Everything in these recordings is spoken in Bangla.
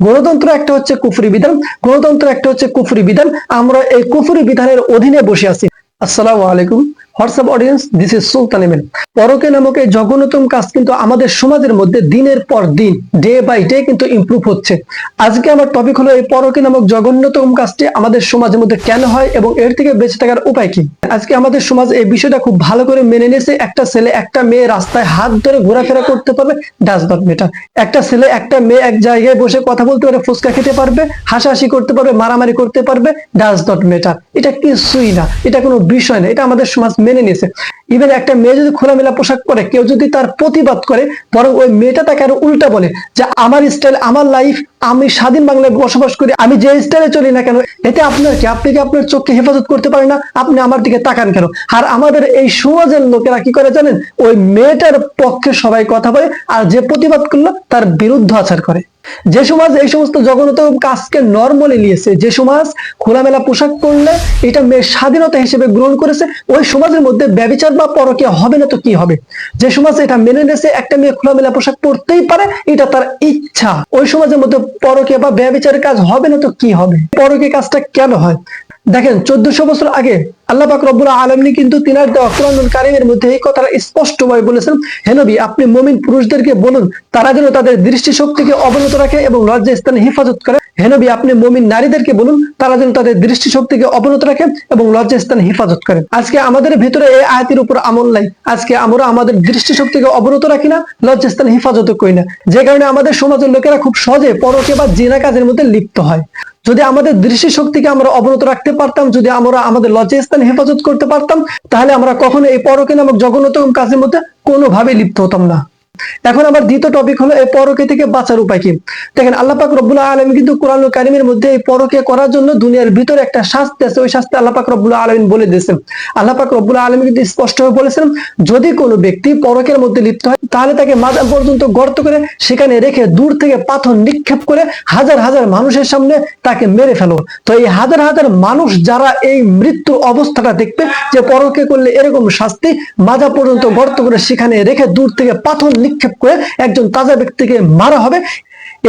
গণতন্ত্র একটা হচ্ছে কুফরি বিধান, গণতন্ত্র একটা হচ্ছে কুফরি বিধান। আমরা এই কুফরি বিধানের অধীনে বসে আছি। আসসালামু আলাইকুম WhatsApp audience, this is Sultan Iman. পরকে নামক এই জঘন্যতম কাজ কিন্তু আমাদের সমাজের মধ্যে দিনের পর দিন, ডে বাই ডে কিন্তু ইমপ্রুভ হচ্ছে। আজকে আমার টপিক হলো এই পরকে নামক জঘন্যতম কাজটি আমাদের সমাজের মধ্যে কেন হয় এবং এর থেকে বেঁচে থাকার উপায় কি। আজকে আমাদের সমাজ এই বিষয়টা খুব ভালো করে মেনে নিয়েছে। একটা ছেলে একটা মেয়ে রাস্তায় হাত ধরে ঘোরাফেরা করতে পারবে, ডাজ নট ম্যাটার। একটা ছেলে একটা মেয়ে এক জায়গায় বসে কথা বলতে পারে, ফুচকা খেতে পারবে, হাসাহাসি করতে পারবে, মারামারি করতে পারবে, ডাজ নট ম্যাটার। এটা কিছুই না, এটা কোনো বিষয় না, এটা আমাদের সমাজ মেনে নিয়েছে। ইভেন একটা মেয়ে যদি খোলামেলা পোশাক পরে, কেউ যদি তার প্রতিবাদ করে, বরং ওই মেয়েটা তাকে আরো উল্টা বলে যে আমার স্টাইল, আমার লাইফ, আমি স্বাধীন বাংলায় বসবাস করি, আমি যে স্টাইলে চলি না কেন, এতে আপনার কি? আপনি কি আপনার চোখকে হেফাজত করতে পারেন না? আপনি আমার দিকে তাকান কেন? আর আমাদের এই সমাজের লোকেরা কি করে জানেন? ওই মেয়েটার পক্ষে সবাই কথা বলে, আর যে প্রতিবাদ করলো তার বিরুদ্ধ আচার করে। যে সমাজ এই সমস্ত জঘন্যতম কাজকে নরমালি নিয়েছে, যে সমাজ খোলামেলা পোশাক পরলে এটা মেয়ের স্বাধীনতা হিসেবে গ্রহণ করেছে, ওই সমাজের মধ্যে ব্যভিচার বা পরকীয়া হবে না তো কি হবে? যে সমাজ এটা মেনে নিয়েছে একটা মেয়ে খোলামেলা পোশাক পরতেই পারে, এটা তার ইচ্ছা, ওই সমাজের মধ্যে পরকীয়া বা ব্যভিচারের কাজ হবে না তো কি হবে? পরকীয়া কাজটা কেন হয়? দেখেন, 1400 বছর আগে আল্লাহ পাক রব্বুল আলামিন কিন্তু তিনার দেওয়া কোরআনুল কারীমের মধ্যে এই কথাটা স্পষ্টভাবে বলেছেন, হে নবী, আপনি মুমিন পুরুষদেরকে বলুন তারা যেন তাদের দৃষ্টিশক্তিকে অবনত রাখে এবং লজ্জাস্থানে হেফাজত করে। হে নবী, আপনি মুমিন নারীদেরকে বলুন তারা যেন তাদের দৃষ্টিশক্তিকে অবনত রাখে এবং লজ্জাস্থানে হেফাজত করে। আজকে আমাদের ভিতরে এই আয়াতের উপর আমল নাই। আজকে আমরা আমাদের দৃষ্টিশক্তিকে অবনত রাখি না, লজ্জাস্থানে হেফাজত করি না, যে কারণে আমাদের সমাজের লোকেরা খুব সহজে পরকীয়া বা জিনা কাজের মধ্যে লিপ্ত হয়। যদি আমাদের দৃষ্টিশক্তিকে আমরা অবনত রাখতে পারতাম, যদি আমরা আমাদের লজ্জাস্থানে হেফাজত করতে পারতাম, তাহলে আমরা কখনো এই পরকীয়া নামক জঘন্যতম কাজের মধ্যে কোনোভাবে লিপ্ত হতাম না। এখন আমার দ্বিতীয় টপিক হলো এই পরকীয়া থেকে বাঁচার উপায় কি। দেখেন, আল্লাহ পাক রব্বুল আলামিন কিন্তু কোরআনুল কারীমের মধ্যে এই পরকীয়া করার জন্য দুনিয়ার ভিতরে একটা শাস্তি আছে, ওই শাস্তি আল্লাহ পাক রব্বুল আলামিন বলে দিয়েছেন। আল্লাহ পাক রব্বুল আলামিন কিন্তু স্পষ্টভাবে বলেছেন, যদি কোনো ব্যক্তি পরকীয়ার মধ্যে লিপ্ত হয় তাহলে তাকে মাথা পর্যন্ত গর্ত করে সেখানে রেখে দূর থেকে পাথর নিক্ষেপ করে হাজার হাজার মানুষের সামনে তাকে মেরে ফেলো। তো এই হাজার হাজার মানুষ যারা এই মৃত্যুর অবস্থাটা দেখবে যে পরকীয়া করলে এরকম শাস্তি, মাথা পর্যন্ত গর্ত করে সেখানে রেখে দূর থেকে পাথর নিক্ষেপ করে একজন তাজা ব্যক্তিকে মারা হবে,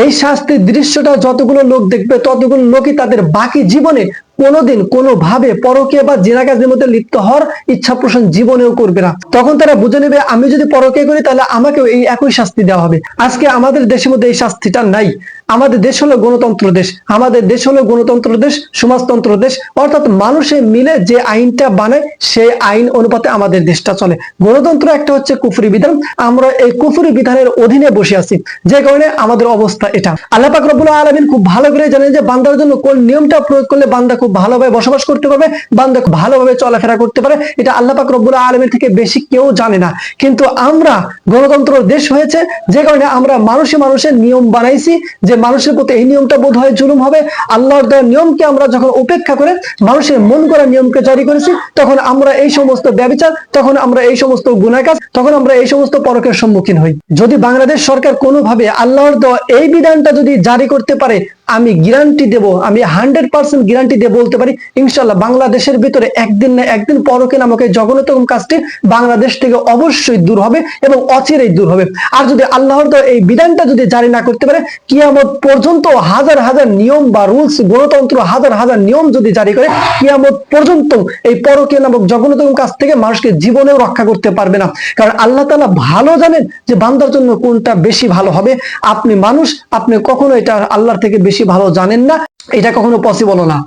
এই শাস্তির দৃশ্যটা যতগুলো লোক দেখবে ততগুলো লোকই তাদের বাকি জীবনে কোনোদিন কোনোভাবে পরকীয়া বা জিনা কাজের মধ্যে লিপ্ত হওয়ার ইচ্ছা পোষণ জীবনেও করবে না। তখন তারা বুঝে নেবে আমি যদি পরকীয়া করি তাহলে আমাকেও এই একই শাস্তি দেওয়া হবে। আজকে আমাদের দেশের মধ্যে এই শাস্তিটা নাই। আমাদের দেশ হলো গণতন্ত্র দেশ, আমাদের দেশ হলো গণতন্ত্র দেশ, সমাজতন্ত্র দেশ, অর্থাৎ মানুষে মিলে যে আইনটা বানায় সেই আইন অনুপাতে আমাদের দেশটা চলে। গণতন্ত্র একটা হচ্ছে কুফরি বিধান, আমরা এই কুফরি বিধানের অধীনে বসে আছি, যে কারণে আমাদের অবস্থা এটা। আল্লাহ পাক রব্বুল আলামিন খুব ভালো করে জানেন যে বান্দার জন্য কোন নিয়মটা প্রয়োগ করলে বান্দা খুব ভালোভাবে বসবাস করতে পারবে, বান্দা খুব ভালোভাবে চলাফেরা করতে পারে, এটা আল্লাহ পাক রব্বুল আলামিন থেকে বেশি কেউ জানে না। কিন্তু আমরা গণতন্ত্র দেশ হয়েছে, যে কারণে আমরা মানুষে মানুষের নিয়ম বানাইছি যে মানুষের প্রতি এই নিয়মটা বোধ হয় জুলুম হবে। আল্লাহর দেওয়া নিয়মকে আমরা যখন উপেক্ষা করে মানুষের মন করা নিয়মকে জারি করেছি, তখন আমরা এই সমস্ত ব্যভিচার, তখন আমরা এই সমস্ত গুনাহ কাজ, তখন আমরা এই সমস্ত পরকীয়ার সম্মুখীন হই। যদি বাংলাদেশ সরকার কোনোভাবে আল্লাহর দেওয়া এই বিধানটা যদি জারি করতে পারে, আমি গ্যারান্টি দেব, আমি 100% গ্যারান্টি দিয়ে বলতে পারি, ইনশাআল্লাহ বাংলাদেশের ভিতরে একদিন না একদিন পরকীয়া নামক এই জঘন্যতম কাজটি বাংলাদেশ থেকে অবশ্যই দূর হবে এবং অচিরেই দূর হবে। আর যদি আল্লাহর দেওয়া এই বিধানটা যদি জারি না করতে পারে, কিয়ামত পর্যন্ত হাজার হাজার নিয়ম বা রুলস, গণতন্ত্র হাজার হাজার নিয়ম যদি জারি করে, কিয়ামত পর্যন্ত এই পরকীয়া নামক জঘন্যতম কাজ থেকে মানুষকে জীবনেও রক্ষা করতে পারবে না। কারণ আল্লাহ তাআলা ভালো জানেন যে বান্দার জন্য কোনটা বেশি ভালো হবে। আপনি মানুষ, আপনি কখনো এটা আল্লাহর থেকে বেশি ভালো জানেন না, এটা কখনো পসিবল না।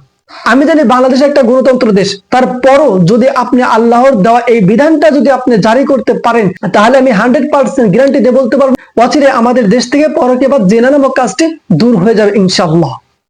আমি জানি বাংলাদেশ একটা গণতন্ত্র দেশ, তারপরও যদি আপনি আল্লাহর দেওয়া এই বিধানটা যদি আপনি জারি করতে পারেন, তাহলে আমি 100% গ্যারান্টি দিয়ে বলতে পারবো অচিরে আমাদের দেশ থেকে পরকীয়া বা জিনা নামক কাজটি দূর হয়ে যাবে ইনশাআল্লাহ।